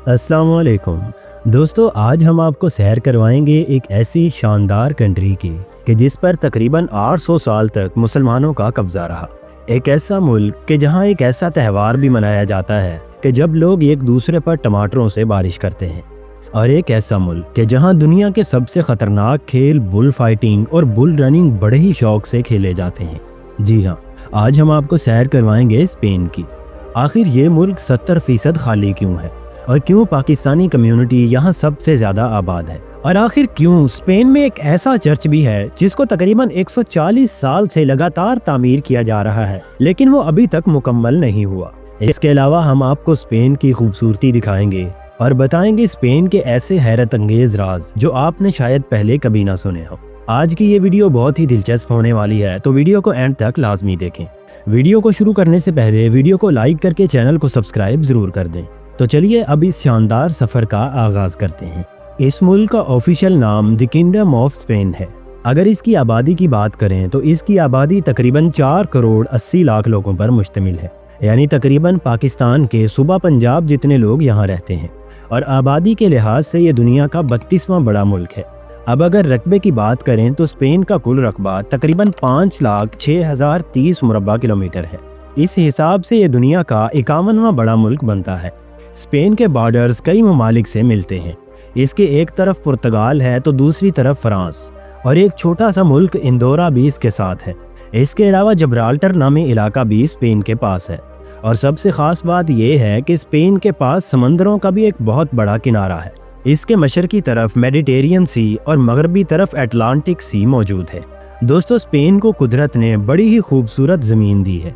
अस्सलाम वालेकुम दोस्तों, आज हम आपको सैर करवाएंगे एक ऐसी शानदार कंट्री की कि जिस पर तकरीबन 800 साल तक मुसलमानों का कब्जा रहा। एक ऐसा मुल्क कि जहां एक ऐसा त्यौहार भी मनाया जाता है कि जब लोग एक दूसरे पर टमाटरों से बारिश करते हैं। और एक ऐसा मुल्क कि जहां दुनिया के सबसे ख़तरनाक खेल बुल फाइटिंग और बुल रनिंग बड़े ही शौक से खेले जाते हैं। जी हाँ, आज हम आपको सैर करवाएंगे स्पेन की। आखिर ये मुल्क 70% खाली क्यों है और क्यों पाकिस्तानी कम्युनिटी यहाँ सबसे ज़्यादा आबाद है, और आखिर क्यों स्पेन में एक ऐसा चर्च भी है जिसको तकरीबन 140 साल से लगातार तामीर किया जा रहा है लेकिन वो अभी तक मुकम्मल नहीं हुआ। इसके अलावा हम आपको स्पेन की खूबसूरती दिखाएंगे और बताएंगे स्पेन के ऐसे हैरत अंगेज राज जो आपने शायद पहले कभी ना सुने हो। आज की ये वीडियो बहुत ही दिलचस्प होने वाली है, तो वीडियो को एंड तक लाजमी देखें। वीडियो को शुरू करने से पहले वीडियो को लाइक करके चैनल को सब्सक्राइब जरूर कर दें। तो चलिए अब इस शानदार सफ़र का आगाज़ करते हैं। इस मुल्क का ऑफिशियल नाम द किंगडम ऑफ स्पेन है। अगर इसकी आबादी की बात करें तो इसकी आबादी तकरीबन 4 करोड़ 80 लाख लोगों पर मुश्तमिल है, यानी तकरीबन पाकिस्तान के सूबा पंजाब जितने लोग यहाँ रहते हैं। और आबादी के लिहाज से ये दुनिया का 32वां बड़ा मुल्क है। अब अगर रकबे की बात करें तो स्पेन का कुल रकबा तकरीबन 5,06,030 मुरब्बा किलोमीटर है। इस हिसाब से ये दुनिया का 51वां बड़ा मुल्क बनता है। स्पेन के बॉर्डर्स कई ममालिक से मिलते हैं। इसके एक तरफ पुर्तगाल है तो दूसरी तरफ फ्रांस, और एक छोटा सा मुल्क इंदोरा भी इसके साथ है। इसके अलावा जब्राल्टर नामी इलाका भी स्पेन के पास है। और सबसे ख़ास बात यह है कि स्पेन के पास समंदरों का भी एक बहुत बड़ा किनारा है। इसके मशरकी तरफ मेडिटेरियन सी और मगरबी तरफ अटलांटिक सी मौजूद है। दोस्तों, स्पेन को कुदरत ने बड़ी ही खूबसूरत ज़मीन दी है।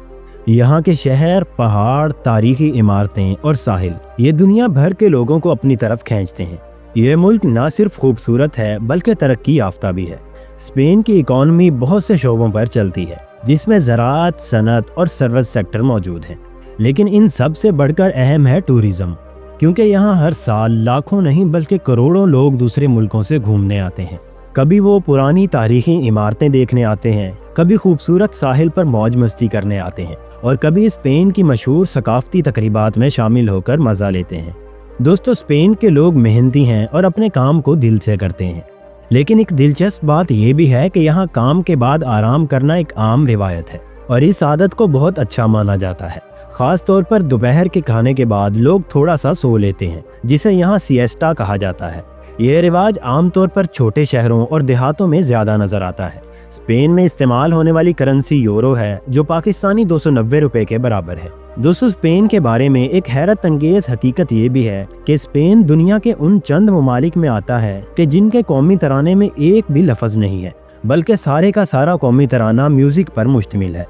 यहाँ के शहर, पहाड़, तारीखी इमारतें और साहिल ये दुनिया भर के लोगों को अपनी तरफ खींचते हैं। ये मुल्क ना सिर्फ खूबसूरत है बल्कि तरक्की याफ्ता भी है। स्पेन की इकॉनमी बहुत से शोबों पर चलती है जिसमें ज़राअत, सनत और सर्विस सेक्टर मौजूद हैं। लेकिन इन सब से बढ़कर अहम है टूरिज़्म, क्योंकि यहाँ हर साल लाखों नहीं बल्कि करोड़ों लोग दूसरे मुल्कों से घूमने आते हैं। कभी वो पुरानी तारीखी इमारतें देखने आते हैं, कभी खूबसूरत साहिल पर मौज मस्ती करने आते हैं, और कभी स्पेन की मशहूर सकाफती तकरीबात में शामिल होकर मज़ा लेते हैं। दोस्तों, स्पेन के लोग मेहनती हैं और अपने काम को दिल से करते हैं। लेकिन एक दिलचस्प बात यह भी है कि यहाँ काम के बाद आराम करना एक आम रिवायत है और इस आदत को बहुत अच्छा माना जाता है। ख़ास तौर पर दोपहर के खाने के बाद लोग थोड़ा सा सो लेते हैं, जिसे यहाँ सिएस्टा कहा जाता है। यह रिवाज आमतौर पर छोटे शहरों और देहातों में ज़्यादा नज़र आता है। स्पेन में इस्तेमाल होने वाली करेंसी यूरो है, जो पाकिस्तानी 290 रुपये के बराबर है। दोस्तों, स्पेन के बारे में एक हैरत अंगेज़ हकीकत ये भी है कि स्पेन दुनिया के उन चंद ममालिक में आता है कि जिनके कौमी तराने में एक भी लफ्ज़ नहीं है, बल्कि सारे का सारा कौमी तराना म्यूज़िक पर मुश्तमिल है।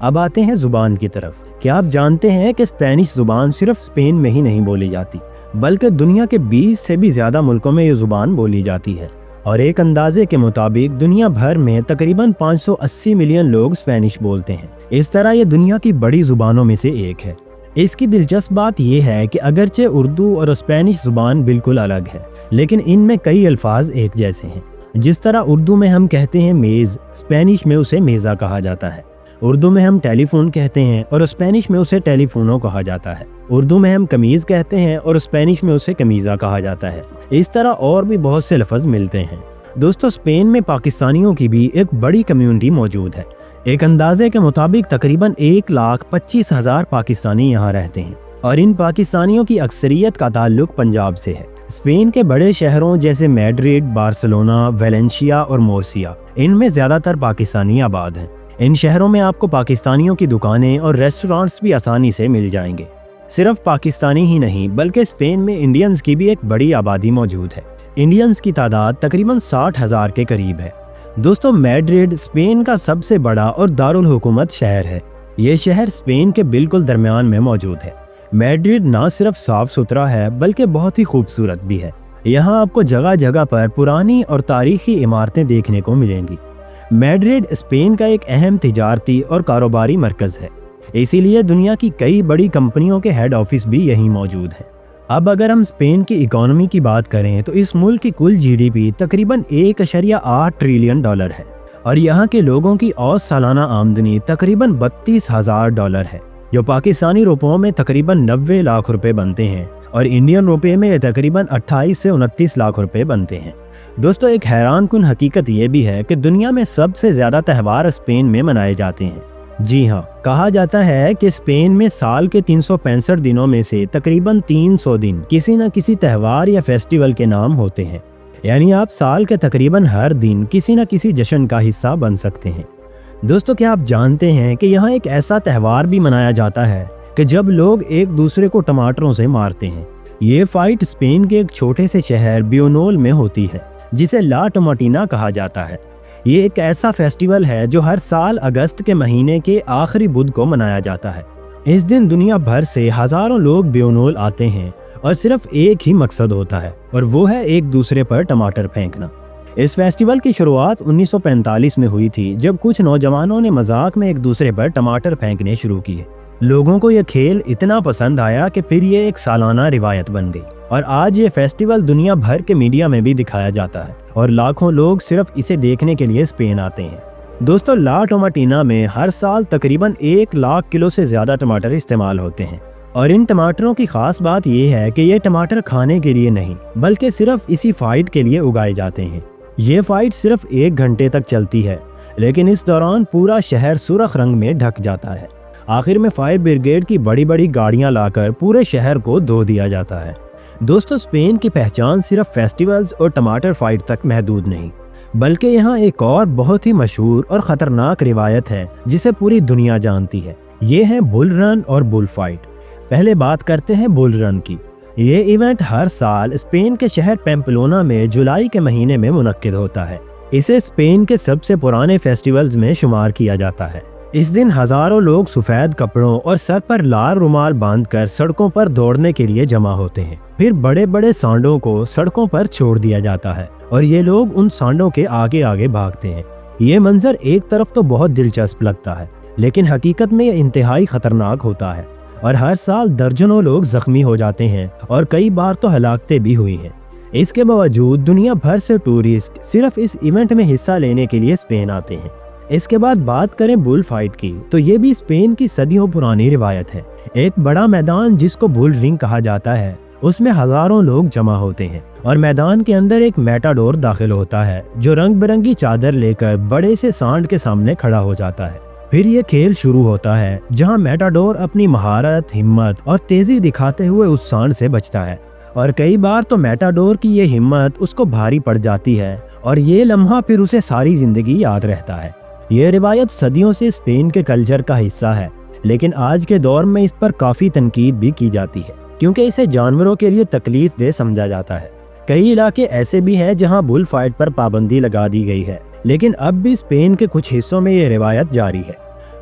अब आते हैं ज़ुबान की तरफ। क्या आप जानते हैं कि स्पेनिश ज़ुबान सिर्फ स्पेन में ही नहीं बोली जाती, बल्कि दुनिया के 20 से भी ज़्यादा मुल्कों में ये ज़ुबान बोली जाती है। और एक अंदाजे के मुताबिक दुनिया भर में तकरीबन 580 मिलियन लोग स्पेनिश बोलते हैं। इस तरह ये दुनिया की बड़ी ज़ुबानों में से एक है। इसकी दिलचस्प बात यह है कि अगरचे उर्दू और स्पेनिश ज़ुबान बिल्कुल अलग है, लेकिन इनमें कई अल्फाज एक जैसे हैं। जिस तरह उर्दू में हम कहते हैं मेज़, स्पेनिश में उसे मेज़ा कहा जाता है। उर्दू में हम टेलीफोन कहते हैं और स्पेनिश में उसे टेलीफोनो कहा जाता है। उर्दू में हम कमीज़ कहते हैं और स्पेनिश में उसे कमीज़ा कहा जाता है। इस तरह और भी बहुत से लफ्ज़ मिलते हैं। दोस्तों, स्पेन में पाकिस्तानियों की भी एक बड़ी कम्युनिटी मौजूद है। एक अंदाजे के मुताबिक तकरीबन 1,25,000 पाकिस्तानी यहाँ रहते हैं, और इन पाकिस्तानियों की अक्सरियत का ताल्लुक पंजाब से है। स्पेन के बड़े शहरों जैसे मैड्रिड, बार्सिलोना, वेलेंशिया और मोर्सिया, इनमें ज़्यादातर पाकिस्तानी आबाद हैं। इन शहरों में आपको पाकिस्तानियों की दुकानें और रेस्टोरेंट्स भी आसानी से मिल जाएंगे। सिर्फ पाकिस्तानी ही नहीं बल्कि स्पेन में इंडियंस की भी एक बड़ी आबादी मौजूद है। इंडियंस की तादाद तकरीबन 60,000 के करीब है। दोस्तों, मैड्रिड स्पेन का सबसे बड़ा और दारुल हुकूमत शहर है। ये शहर स्पेन के बिल्कुल दरमियान में मौजूद है। मैड्रिड ना सिर्फ साफ सुथरा है बल्कि बहुत ही खूबसूरत भी है। यहाँ आपको जगह जगह पर पुरानी और तारीखी इमारतें देखने को मिलेंगी। मैड्रिड स्पेन का एक अहम तिजारती और कारोबारी मरकज़ है, इसीलिए दुनिया की कई बड़ी कंपनियों के हेड ऑफिस भी यहीं मौजूद हैं। अब अगर हम स्पेन की इकॉनमी की बात करें तो इस मुल्क की कुल जीडीपी तकरीबन 1.8 ट्रिलियन डॉलर है, और यहाँ के लोगों की औसत सालाना आमदनी तकरीबन 32,000 डॉलर है, जो पाकिस्तानी रुपयों में तकरीबन 90 लाख रुपए बनते हैं। और इंडियन रुपए में ये तकरीबन 28 से 29 लाख रुपए बनते हैं। दोस्तों, एक हैरान कुन हकीकत ये भी है कि दुनिया में सबसे ज़्यादा त्यौहार स्पेन में मनाए जाते हैं। जी हाँ, कहा जाता है कि स्पेन में साल के 365 दिनों में से तकरीबन 300 दिन किसी न किसी त्यौहार या फेस्टिवल के नाम होते हैं। यानी आप साल के तकरीबन हर दिन किसी न किसी जश्न का हिस्सा बन सकते हैं। दोस्तों, क्या आप जानते हैं कि यहाँ एक ऐसा त्यौहार भी मनाया जाता है कि जब लोग एक दूसरे को टमाटरों से मारते हैं। ये फाइट स्पेन के एक छोटे से शहर ब्यूनोल में होती है, जिसे ला टोमाटीना कहा जाता है। ये एक ऐसा फेस्टिवल है जो हर साल अगस्त के महीने के आखिरी बुध को मनाया जाता है। इस दिन दुनिया भर से हजारों लोग ब्यूनोल आते हैं और सिर्फ एक ही मकसद होता है, और वो है एक दूसरे पर टमाटर फेंकना। इस फेस्टिवल की शुरुआत 1945 में हुई थी, जब कुछ नौजवानों ने मजाक में एक दूसरे पर टमाटर फेंकने शुरू किए। लोगों को यह खेल इतना पसंद आया कि फिर ये एक सालाना रिवायत बन गई, और आज ये फेस्टिवल दुनिया भर के मीडिया में भी दिखाया जाता है और लाखों लोग सिर्फ इसे देखने के लिए स्पेन आते हैं। दोस्तों, ला टोमाटीना में हर साल तकरीबन 1 लाख किलो से ज़्यादा टमाटर इस्तेमाल होते हैं, और इन टमाटरों की खास बात यह है कि ये टमाटर खाने के लिए नहीं बल्कि सिर्फ इसी फाइट के लिए उगाए जाते हैं। ये फाइट सिर्फ 1 घंटे तक चलती है, लेकिन इस दौरान पूरा शहर सुर्ख रंग में ढक जाता है। आखिर में फायर ब्रिगेड की बड़ी बड़ी गाड़ियां लाकर पूरे शहर को धो दिया जाता है। दोस्तों, स्पेन की पहचान सिर्फ फेस्टिवल्स और टमाटर फाइट तक महदूद नहीं, बल्कि यहाँ एक और बहुत ही मशहूर और ख़तरनाक रिवायत है जिसे पूरी दुनिया जानती है। ये है बुल रन और बुल फाइट। पहले बात करते हैं बुल रन की। ये इवेंट हर साल स्पेन के शहर पेम्पलोना में जुलाई के महीने में मुनक्किद होता है। इसे स्पेन के सबसे पुराने फेस्टिवल्स में शुमार किया जाता है। इस दिन हजारों लोग सफ़ेद कपड़ों और सर पर लाल रुमाल बांधकर सड़कों पर दौड़ने के लिए जमा होते हैं। फिर बड़े बड़े सांडों को सड़कों पर छोड़ दिया जाता है और ये लोग उन सांडों के आगे आगे भागते हैं। ये मंजर एक तरफ तो बहुत दिलचस्प लगता है, लेकिन हकीकत में ये इंतहाई खतरनाक होता है, और हर साल दर्जनों लोग जख्मी हो जाते हैं और कई बार तो हलाकतें भी हुई हैं। इसके बावजूद दुनिया भर से टूरिस्ट सिर्फ इस इवेंट में हिस्सा लेने के लिए स्पेन आते हैं। इसके बाद बात करें बुल फाइट की, तो ये भी स्पेन की सदियों पुरानी रिवायत है। एक बड़ा मैदान जिसको बुल रिंग कहा जाता है, उसमें हजारों लोग जमा होते हैं और मैदान के अंदर एक मैटाडोर दाखिल होता है जो रंग बिरंगी चादर लेकर बड़े से सांड के सामने खड़ा हो जाता है। फिर ये खेल शुरू होता है जहां मैटाडोर अपनी महारत, हिम्मत और तेजी दिखाते हुए उस सांड से बचता है, और कई बार तो मैटाडोर की ये हिम्मत उसको भारी पड़ जाती है और ये लम्हा फिर उसे सारी जिंदगी याद रहता है। ये रिवायत सदियों से स्पेन के कल्चर का हिस्सा है, लेकिन आज के दौर में इस पर काफ़ी तनकीद भी की जाती है क्योंकि इसे जानवरों के लिए तकलीफ दे समझा जाता है। कई इलाके ऐसे भी हैं जहां बुल फाइट पर पाबंदी लगा दी गई है, लेकिन अब भी स्पेन के कुछ हिस्सों में ये रिवायत जारी है।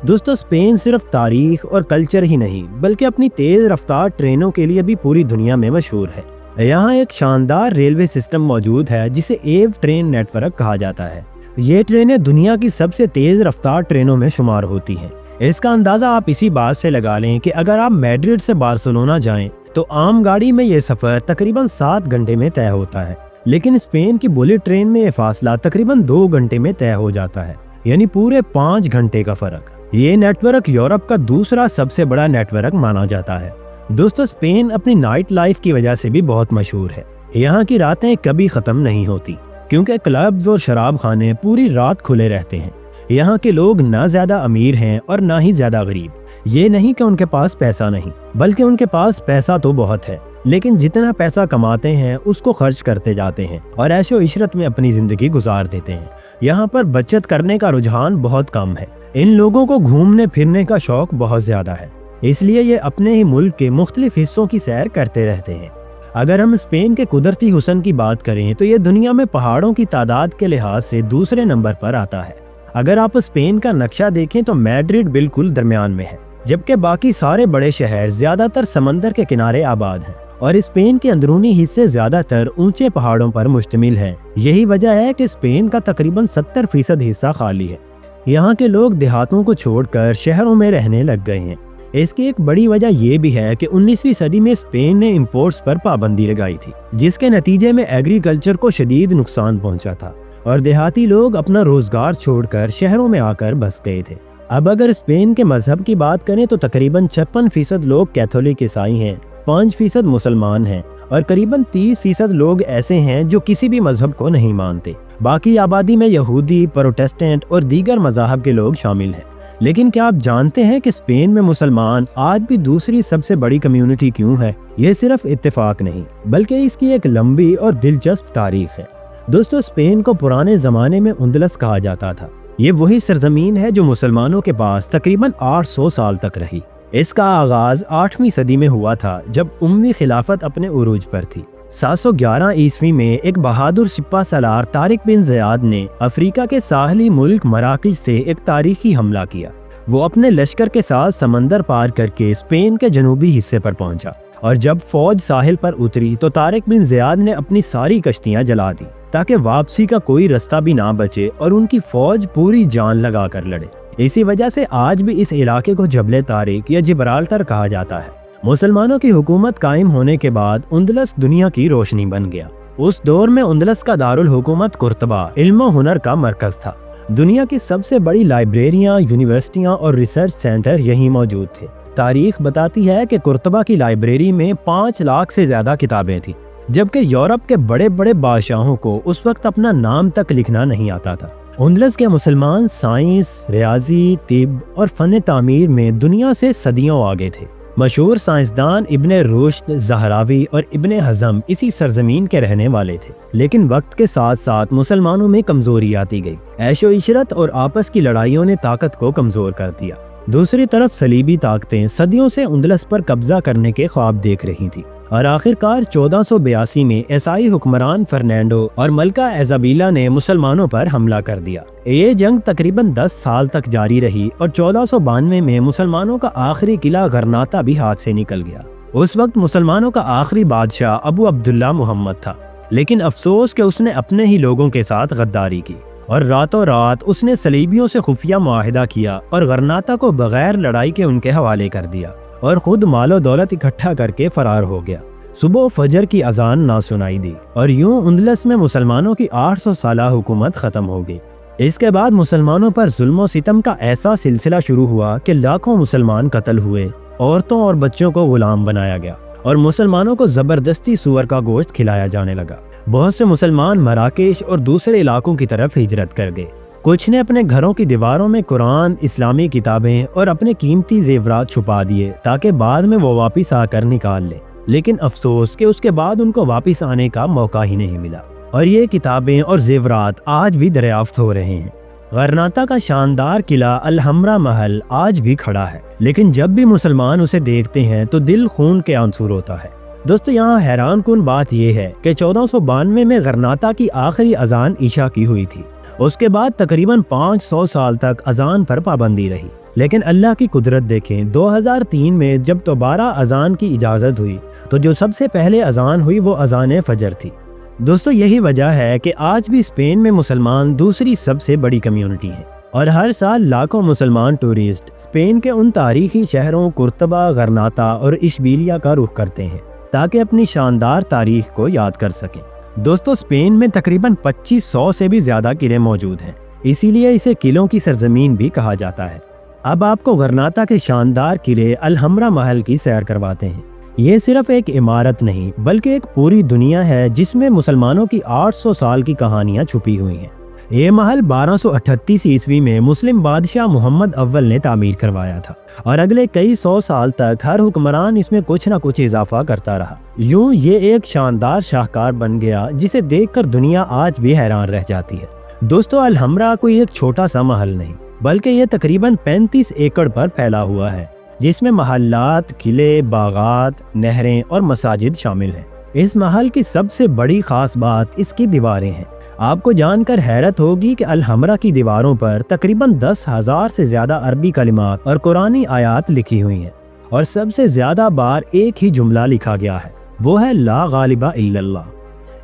दोस्तों, स्पेन सिर्फ तारीख और कल्चर ही नहीं बल्कि अपनी तेज़ रफ्तार ट्रेनों के लिए भी पूरी दुनिया में मशहूर है। यहाँ एक शानदार रेलवे सिस्टम मौजूद है जिसे एव ट्रेन नेटवर्क कहा जाता है। ये ट्रेनें दुनिया की सबसे तेज़ रफ्तार ट्रेनों में शुमार होती हैं। इसका अंदाज़ा आप इसी बात से लगा लें कि अगर आप मैड्रिड से बार्सिलोना जाएं तो आम गाड़ी में ये सफ़र तकरीबन 7 घंटे में तय होता है, लेकिन स्पेन की बुलेट ट्रेन में ये फासला तकरीबन 2 घंटे में तय हो जाता है, यानी पूरे 5 घंटे का फ़र्क। ये नेटवर्क यूरोप का दूसरा सबसे बड़ा नेटवर्क माना जाता है। दोस्तों, स्पेन अपनी नाइट लाइफ की वजह से भी बहुत मशहूर है। यहाँ की रातें कभी ख़त्म नहीं होती क्योंकि क्लब्स और शराब खाने पूरी रात खुले रहते हैं। यहाँ के लोग ना ज़्यादा अमीर हैं और ना ही ज़्यादा गरीब। ये नहीं कि उनके पास पैसा नहीं, बल्कि उनके पास पैसा तो बहुत है, लेकिन जितना पैसा कमाते हैं उसको खर्च करते जाते हैं और ऐशो इशरत में अपनी ज़िंदगी गुजार देते हैं। यहाँ पर बचत करने का रुझान बहुत कम है। इन लोगों को घूमने फिरने का शौक बहुत ज़्यादा है, इसलिए ये अपने ही मुल्क के मुख्तलिफ हिस्सों की सैर करते रहते हैं। अगर हम स्पेन के कुदरती हुस्न की बात करें तो ये दुनिया में पहाड़ों की तादाद के लिहाज से दूसरे नंबर पर आता है। अगर आप स्पेन का नक्शा देखें तो मैड्रिड बिल्कुल दरमियान में है, जबकि बाकी सारे बड़े शहर ज़्यादातर समंदर के किनारे आबाद हैं और स्पेन के अंदरूनी हिस्से ज़्यादातर ऊंचे पहाड़ों पर मुश्तमिल हैं। यही वजह है कि स्पेन का तकरीबन 70% हिस्सा खाली है। यहाँ के लोग देहातों को छोड़कर शहरों में रहने लग गए हैं। इसकी एक बड़ी वजह यह भी है कि 19वीं सदी में स्पेन ने इंपोर्ट्स पर पाबंदी लगाई थी, जिसके नतीजे में एग्रीकल्चर को शदीद नुकसान पहुंचा था और देहाती लोग अपना रोजगार छोड़कर शहरों में आकर बस गए थे। अब अगर स्पेन के मजहब की बात करें तो तकरीबन 56% लोग कैथोलिक ईसाई हैं 5% مسلمان ہیں اور قریباً 30% لوگ ایسے ہیں جو کسی بھی مذہب کو نہیں مانتے۔ باقی آبادی میں یہودی، پروٹسٹنٹ اور دیگر مذاہب کے لوگ شامل ہیں۔ لیکن کیا آپ جانتے ہیں کہ اسپین میں مسلمان آج بھی دوسری سب سے بڑی کمیونٹی کیوں ہے؟ یہ صرف اتفاق نہیں بلکہ اس کی ایک لمبی اور دلچسپ تاریخ ہے۔ دوستو، اسپین کو پرانے زمانے میں اندلس کہا جاتا تھا۔ یہ وہی سرزمین ہے جو مسلمانوں کے پاس تقریباً 800 سال تک رہی۔ اس کا آغاز 8ویں صدی میں ہوا تھا جب اموی خلافت اپنے عروج پر تھی۔ 711 عیسوی میں ایک بہادر سپہ سالار طارق بن زیاد نے افریقہ کے ساحلی ملک مراکش سے ایک تاریخی حملہ کیا۔ وہ اپنے لشکر کے ساتھ سمندر پار کر کے اسپین کے جنوبی حصے پر پہنچا، اور جب فوج ساحل پر اتری تو طارق بن زیاد نے اپنی ساری کشتیاں جلا دی تاکہ واپسی کا کوئی رستہ بھی نہ بچے اور ان کی فوج پوری جان لگا کر لڑے۔ اسی وجہ سے آج بھی اس علاقے کو جبل طارق یا جبرالٹر کہا جاتا ہے۔ مسلمانوں کی حکومت قائم ہونے کے بعد اندلس دنیا کی روشنی بن گیا۔ اس دور میں اندلس کا دارالحکومت قرطبہ علم و ہنر کا مرکز تھا۔ دنیا کی سب سے بڑی لائبریریاں، یونیورسٹیاں اور ریسرچ سینٹر یہیں موجود تھے۔ تاریخ بتاتی ہے کہ قرطبہ کی لائبریری میں 5 لاکھ سے زیادہ کتابیں تھیں، جبکہ یورپ کے بڑے بڑے بادشاہوں کو اس وقت اپنا نام تک لکھنا نہیں آتا تھا۔ اندلس کے مسلمان سائنس، ریاضی، طب اور فن تعمیر میں دنیا سے صدیوں آگے تھے۔ مشہور سائنسدان ابن رشد، زہراوی اور ابن حزم اسی سرزمین کے رہنے والے تھے۔ لیکن وقت کے ساتھ ساتھ مسلمانوں میں کمزوری آتی گئی۔ عیش و عشرت اور آپس کی لڑائیوں نے طاقت کو کمزور کر دیا۔ دوسری طرف صلیبی طاقتیں صدیوں سے اندلس پر قبضہ کرنے کے خواب دیکھ رہی تھیں، اور آخرکار 1482 میں عیسائی حکمران فرنینڈو اور ملکہ ایزابیلا نے مسلمانوں پر حملہ کر دیا۔ یہ جنگ تقریباً 10 سال تک جاری رہی اور 1492 میں مسلمانوں کا آخری قلعہ غرناطہ بھی ہاتھ سے نکل گیا۔ اس وقت مسلمانوں کا آخری بادشاہ ابو عبداللہ محمد تھا، لیکن افسوس کہ اس نے اپنے ہی لوگوں کے ساتھ غداری کی، اور راتوں رات اس نے صلیبیوں سے خفیہ معاہدہ کیا اور غرناطہ کو بغیر لڑائی کے ان کے حوالے کر دیا، اور خود مال و دولت اکٹھا کر کے فرار ہو گیا۔ صبح فجر کی اذان نہ سنائی دی، اور یوں اندلس میں مسلمانوں کی 800 سالہ حکومت ختم ہو گئی۔ اس کے بعد مسلمانوں پر ظلم و ستم کا ایسا سلسلہ شروع ہوا کہ لاکھوں مسلمان قتل ہوئے، عورتوں اور بچوں کو غلام بنایا گیا، اور مسلمانوں کو زبردستی سور کا گوشت کھلایا جانے لگا۔ بہت سے مسلمان مراکش اور دوسرے علاقوں کی طرف ہجرت کر گئے۔ کچھ نے اپنے گھروں کی دیواروں میں قرآن، اسلامی کتابیں اور اپنے قیمتی زیورات چھپا دیے تاکہ بعد میں وہ واپس آ کر نکال لیں، لیکن افسوس کہ اس کے بعد ان کو واپس آنے کا موقع ہی نہیں ملا، اور یہ کتابیں اور زیورات آج بھی دریافت ہو رہے ہیں۔ غرناطہ کا شاندار قلعہ الحمرا محل آج بھی کھڑا ہے، لیکن جب بھی مسلمان اسے دیکھتے ہیں تو دل خون کے آنسور ہوتا ہے۔ دوستو، یہاں حیران کن بات یہ ہے کہ 1492 میں غرناطہ کی آخری اذان عشاء کی ہوئی تھی۔ اس کے بعد تقریباً 500 سال تک اذان پر پابندی رہی، لیکن اللہ کی قدرت دیکھیں، 2003 میں جب دوبارہ اذان کی اجازت ہوئی تو جو سب سے پہلے اذان ہوئی وہ اذان فجر تھی۔ دوستو، یہی وجہ ہے کہ آج بھی اسپین میں مسلمان دوسری سب سے بڑی کمیونٹی ہے، اور ہر سال لاکھوں مسلمان ٹورسٹ اسپین کے ان تاریخی شہروں قرطبہ، غرناطہ اور اشبیلیا کا رخ کرتے ہیں تاکہ اپنی شاندار تاریخ کو یاد کر سکیں۔ دوستو، اسپین میں تقریباً 2500 سے بھی زیادہ قلعے موجود ہیں، اسی لیے اسے قلعوں کی سرزمین بھی کہا جاتا ہے۔ اب آپ کو غرناطہ کے شاندار قلعے الحمرا محل کی سیر کرواتے ہیں۔ یہ صرف ایک عمارت نہیں بلکہ ایک پوری دنیا ہے جس میں مسلمانوں کی 800 سال کی کہانیاں چھپی ہوئی ہیں۔ یہ محل 1238 عیسوی میں مسلم بادشاہ محمد اول نے تعمیر کروایا تھا، اور اگلے کئی 100 سال تک ہر حکمران اس میں کچھ نہ کچھ اضافہ کرتا رہا۔ یوں یہ ایک شاندار شاہکار بن گیا جسے دیکھ کر دنیا آج بھی حیران رہ جاتی ہے۔ دوستو، الحمرا کوئی ایک چھوٹا سا محل نہیں بلکہ یہ تقریباً 35 ایکڑ پر پھیلا ہوا ہے، جس میں محلات، قلعے، باغات، نہریں اور مساجد شامل ہیں۔ اس محل کی سب سے بڑی خاص بات اس کی دیواریں ہیں۔ آپ کو جان کر حیرت ہوگی کہ الحمرا کی دیواروں پر تقریباً 10,000 سے زیادہ عربی کلمات اور قرآنی آیات لکھی ہوئی ہیں، اور سب سے زیادہ بار ایک ہی جملہ لکھا گیا ہے، وہ ہے لا غالب الا اللہ،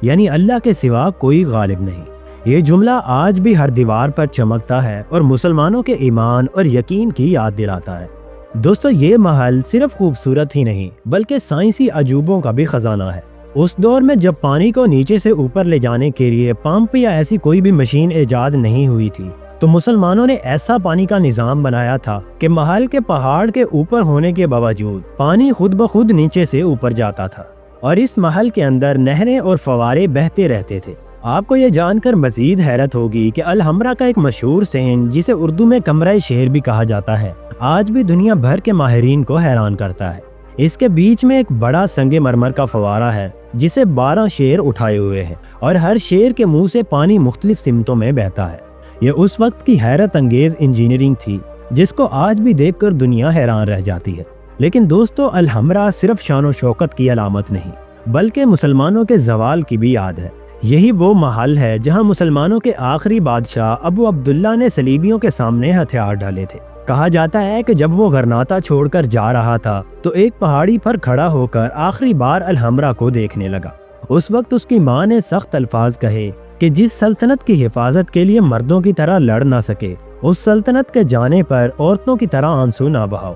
یعنی اللہ کے سوا کوئی غالب نہیں۔ یہ جملہ آج بھی ہر دیوار پر چمکتا ہے اور مسلمانوں کے ایمان اور یقین کی یاد دلاتا ہے۔ دوستو، یہ محل صرف خوبصورت ہی نہیں بلکہ سائنسی عجوبوں کا بھی خزانہ ہے۔ اس دور میں جب پانی کو نیچے سے اوپر لے جانے کے لیے پمپ یا ایسی کوئی بھی مشین ایجاد نہیں ہوئی تھی، تو مسلمانوں نے ایسا پانی کا نظام بنایا تھا کہ محل کے پہاڑ کے اوپر ہونے کے باوجود پانی خود بخود نیچے سے اوپر جاتا تھا، اور اس محل کے اندر نہریں اور فوارے بہتے رہتے تھے۔ آپ کو یہ جان کر مزید حیرت ہوگی کہ الحمرا کا ایک مشہور صحن، جسے اردو میں کمرہ شیر بھی کہا جاتا ہے، آج بھی دنیا بھر کے ماہرین کو حیران کرتا ہے۔ اس کے بیچ میں ایک بڑا سنگ مرمر کا فوارہ ہے جسے 12 شیر اٹھائے ہوئے ہیں، اور ہر شیر کے منہ سے پانی مختلف سمتوں میں بہتا ہے۔ یہ اس وقت کی حیرت انگیز انجینئرنگ تھی جس کو آج بھی دیکھ کر دنیا حیران رہ جاتی ہے۔ لیکن دوستو، الحمرا صرف شان و شوکت کی علامت نہیں بلکہ مسلمانوں کے زوال کی بھی یاد ہے۔ یہی وہ محل ہے جہاں مسلمانوں کے آخری بادشاہ ابو عبداللہ نے صلیبیوں کے سامنے ہتھیار ڈالے تھے۔ کہا جاتا ہے کہ جب وہ غرناطہ چھوڑ کر جا رہا تھا تو ایک پہاڑی پر کھڑا ہو کر آخری بار الحمرا کو دیکھنے لگا۔ اس وقت اس کی ماں نے سخت الفاظ کہے کہ جس سلطنت کی حفاظت کے لیے مردوں کی طرح لڑ نہ سکے، اس سلطنت کے جانے پر عورتوں کی طرح آنسو نہ بہاؤ۔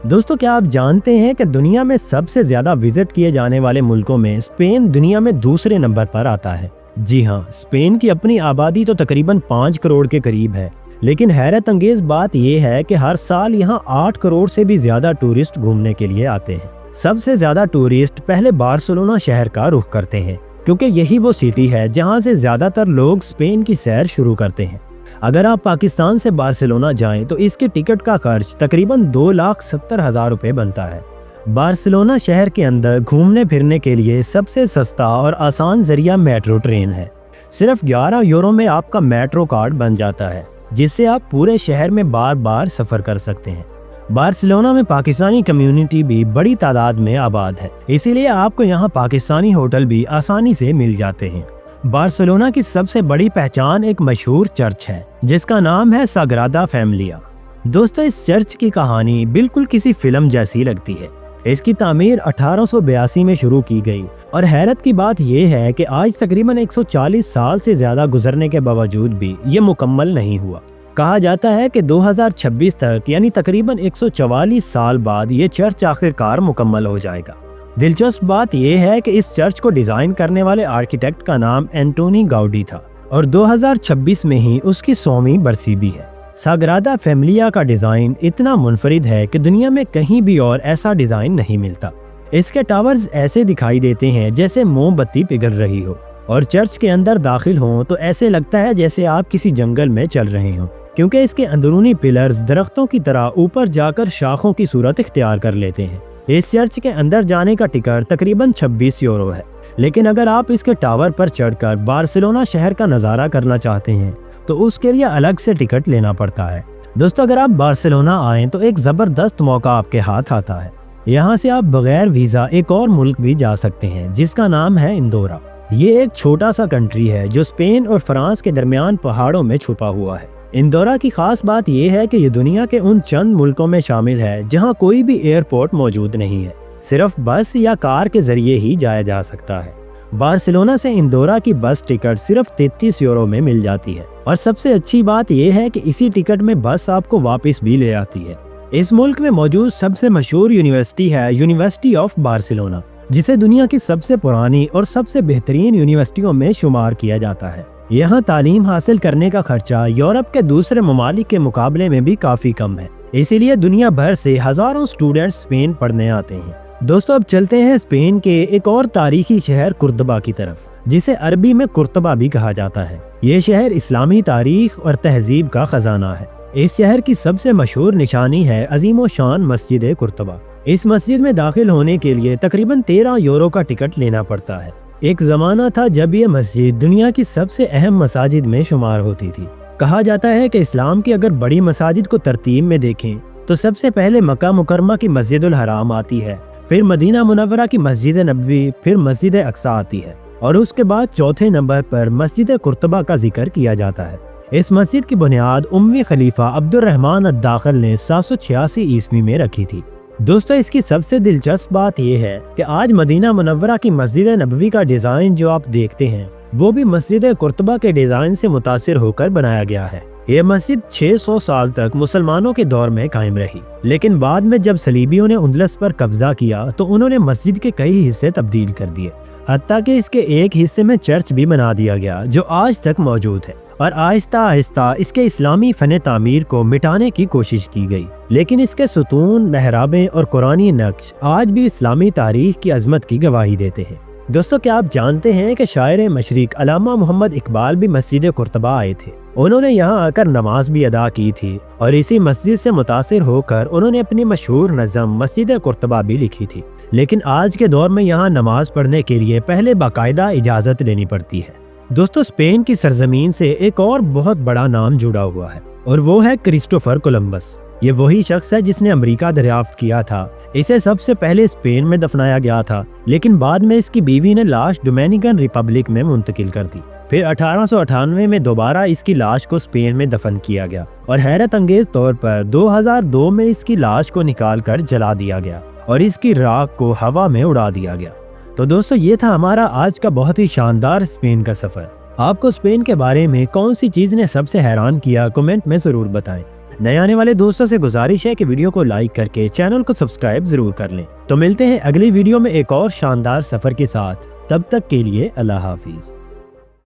دوستو، کیا آپ جانتے ہیں کہ دنیا میں سب سے زیادہ وزٹ کیے جانے والے ملکوں میں اسپین دنیا میں دوسرے نمبر پر آتا ہے؟ جی ہاں، اسپین کی اپنی آبادی تو تقریباً 5 کروڑ کے قریب ہے، لیکن حیرت انگیز بات یہ ہے کہ ہر سال یہاں 8 کروڑ سے بھی زیادہ ٹورسٹ گھومنے کے لیے آتے ہیں۔ سب سے زیادہ ٹورسٹ پہلے بارسلونا شہر کا رخ کرتے ہیں، کیونکہ یہی وہ سٹی ہے جہاں سے زیادہ تر لوگ اسپین کی سیر شروع کرتے ہیں۔ اگر آپ پاکستان سے بارسلونا جائیں تو اس کے ٹکٹ کا خرچ تقریباً 2,70,000 روپے بنتا ہے۔ بارسلونا شہر کے اندر گھومنے پھرنے کے لیے سب سے سستا اور آسان ذریعہ میٹرو ٹرین ہے۔ صرف 11 یورو میں آپ کا میٹرو کارڈ بن جاتا ہے، جس سے آپ پورے شہر میں بار بار سفر کر سکتے ہیں۔ بارسلونا میں پاکستانی کمیونٹی بھی بڑی تعداد میں آباد ہے، اسی لیے آپ کو یہاں پاکستانی ہوٹل بھی آسانی سے مل جاتے ہیں۔ بارسلونا کی سب سے بڑی پہچان ایک مشہور چرچ ہے جس کا نام ہے ساگرادا فیملیا۔ دوستو، اس چرچ کی کہانی بالکل کسی فلم جیسی لگتی ہے۔ اس کی تعمیر 1882 میں شروع کی گئی، اور حیرت کی بات یہ ہے کہ آج تقریباً 140 سال سے زیادہ گزرنے کے باوجود بھی یہ مکمل نہیں ہوا۔ کہا جاتا ہے کہ 2026 تک، یعنی تقریباً 144 سال بعد، یہ چرچ آخرکار مکمل ہو جائے گا۔ دلچسپ بات یہ ہے کہ اس چرچ کو ڈیزائن کرنے والے آرکیٹیکٹ کا نام اینٹونی گاؤڈی تھا، اور 2026 میں ہی اس کی 100ویں برسی بھی ہے۔ ساگرادا فیملیا کا ڈیزائن اتنا منفرد ہے کہ دنیا میں کہیں بھی اور ایسا ڈیزائن نہیں ملتا۔ اس کے ٹاورز ایسے دکھائی دیتے ہیں جیسے موم بتی پگھل رہی ہو، اور چرچ کے اندر داخل ہوں تو ایسے لگتا ہے جیسے آپ کسی جنگل میں چل رہے ہوں، کیونکہ اس کے اندرونی پلرز درختوں کی طرح اوپر جا کر شاخوں کی صورت اختیار کر لیتے ہیں۔ اس چرچ کے اندر جانے کا ٹکٹ تقریباً 26 یورو ہے، لیکن اگر آپ اس کے ٹاور پر چڑھ کر بارسلونا شہر کا نظارہ کرنا چاہتے ہیں تو اس کے لیے الگ سے ٹکٹ لینا پڑتا ہے۔ دوستو، اگر آپ بارسلونا آئیں تو ایک زبردست موقع آپ کے ہاتھ آتا ہے۔ یہاں سے آپ بغیر ویزا ایک اور ملک بھی جا سکتے ہیں جس کا نام ہے اندورا۔ یہ ایک چھوٹا سا کنٹری ہے جو اسپین اور فرانس کے درمیان پہاڑوں میں چھپا ہوا ہے۔ اندورا کی خاص بات یہ ہے کہ یہ دنیا کے ان چند ملکوں میں شامل ہے جہاں کوئی بھی ایئرپورٹ موجود نہیں ہے، صرف بس یا کار کے ذریعے ہی جایا جا سکتا ہے۔ بارسلونا سے اندورا کی بس ٹکٹ صرف 33 یورو میں مل جاتی ہے، اور سب سے اچھی بات یہ ہے کہ اسی ٹکٹ میں بس آپ کو واپس بھی لے آتی ہے۔ اس ملک میں موجود سب سے مشہور یونیورسٹی ہے یونیورسٹی آف بارسلونا، جسے دنیا کی سب سے پرانی اور سب سے بہترین یونیورسٹیوں میں شمار کیا جاتا ہے۔ یہاں تعلیم حاصل کرنے کا خرچہ یورپ کے دوسرے ممالک کے مقابلے میں بھی کافی کم ہے، اسی لیے دنیا بھر سے ہزاروں اسٹوڈنٹس اسپین پڑھنے آتے ہیں۔ دوستو، اب چلتے ہیں اسپین کے ایک اور تاریخی شہر قرطبہ کی طرف، جسے عربی میں قرطبہ بھی کہا جاتا ہے۔ یہ شہر اسلامی تاریخ اور تہذیب کا خزانہ ہے۔ اس شہر کی سب سے مشہور نشانی ہے عظیم و شان مسجد قرطبہ۔ اس مسجد میں داخل ہونے کے لیے تقریباً 13 یورو کا ٹکٹ لینا پڑتا ہے۔ ایک زمانہ تھا جب یہ مسجد دنیا کی سب سے اہم مساجد میں شمار ہوتی تھی۔ کہا جاتا ہے کہ اسلام کی اگر بڑی مساجد کو ترتیب میں دیکھیں تو سب سے پہلے مکہ مکرمہ کی مسجد الحرام آتی ہے، پھر مدینہ منورہ کی مسجد نبوی، پھر مسجد اقصی آتی ہے، اور اس کے بعد چوتھے نمبر پر مسجد قرطبہ کا ذکر کیا جاتا ہے۔ اس مسجد کی بنیاد اموی خلیفہ عبد الرحمن الداخل نے 786 عیسوی میں رکھی تھی۔ دوستو، اس کی سب سے دلچسپ بات یہ ہے کہ آج مدینہ منورہ کی مسجد نبوی کا ڈیزائن جو آپ دیکھتے ہیں وہ بھی مسجد قرطبہ کے ڈیزائن سے متاثر ہو کر بنایا گیا ہے۔ یہ مسجد 600 سال تک مسلمانوں کے دور میں قائم رہی، لیکن بعد میں جب صلیبیوں نے اندلس پر قبضہ کیا تو انہوں نے مسجد کے کئی حصے تبدیل کر دیے، حتیٰ کہ اس کے ایک حصے میں چرچ بھی بنا دیا گیا جو آج تک موجود ہے۔ और आहिस्ता आहिस्ता इसके इस्लामी फन तामीर को मिटाने की कोशिश की गई, लेकिन इसके सुतून, महराबें और कुरानी नक्श आज भी इस्लामी तारीख की अजमत की गवाही देते हैं। दोस्तों, क्या आप जानते हैं कि शायर मशरिक अल्लामा मोहम्मद इकबाल भी मस्जिद कुर्तबा आए थे। उन्होंने यहाँ आकर नमाज भी अदा की थी और इसी मस्जिद से मुतासिर होकर उन्होंने अपनी मशहूर नज़म मस्जिद कुर्तबा भी लिखी थी। लेकिन आज के दौर में यहाँ नमाज पढ़ने के लिए पहले बाकायदा इजाज़त लेनी पड़ती है। दोस्तों, स्पेन की सरजमीन से एक और बहुत बड़ा नाम जुड़ा हुआ है और वो है क्रिस्टोफर कोलंबस। ये वही शख्स है जिसने अमेरिका दरियाफ्त किया था। इसे सबसे पहले स्पेन में दफनाया गया था, लेकिन बाद में इसकी बीवी ने लाश डोमिनिकन रिपब्लिक में मुंतकिल कर दी। फिर 1898 में दोबारा इसकी लाश को स्पेन में दफन किया गया और हैरत अंगेज तौर पर 2002 में इसकी लाश को निकाल कर जला दिया गया और इसकी राख को हवा में उड़ा दिया गया। तो दोस्तों, ये था हमारा आज का बहुत ही शानदार स्पेन का सफर। आपको स्पेन के बारे में कौन सी चीज ने सबसे हैरान किया, कमेंट में जरूर बताएं। नए आने वाले दोस्तों से गुजारिश है कि वीडियो को लाइक करके चैनल को सब्सक्राइब जरूर कर लें। तो मिलते हैं अगली वीडियो में एक और शानदार सफर के साथ। तब तक के लिए अल्लाह हाफिज।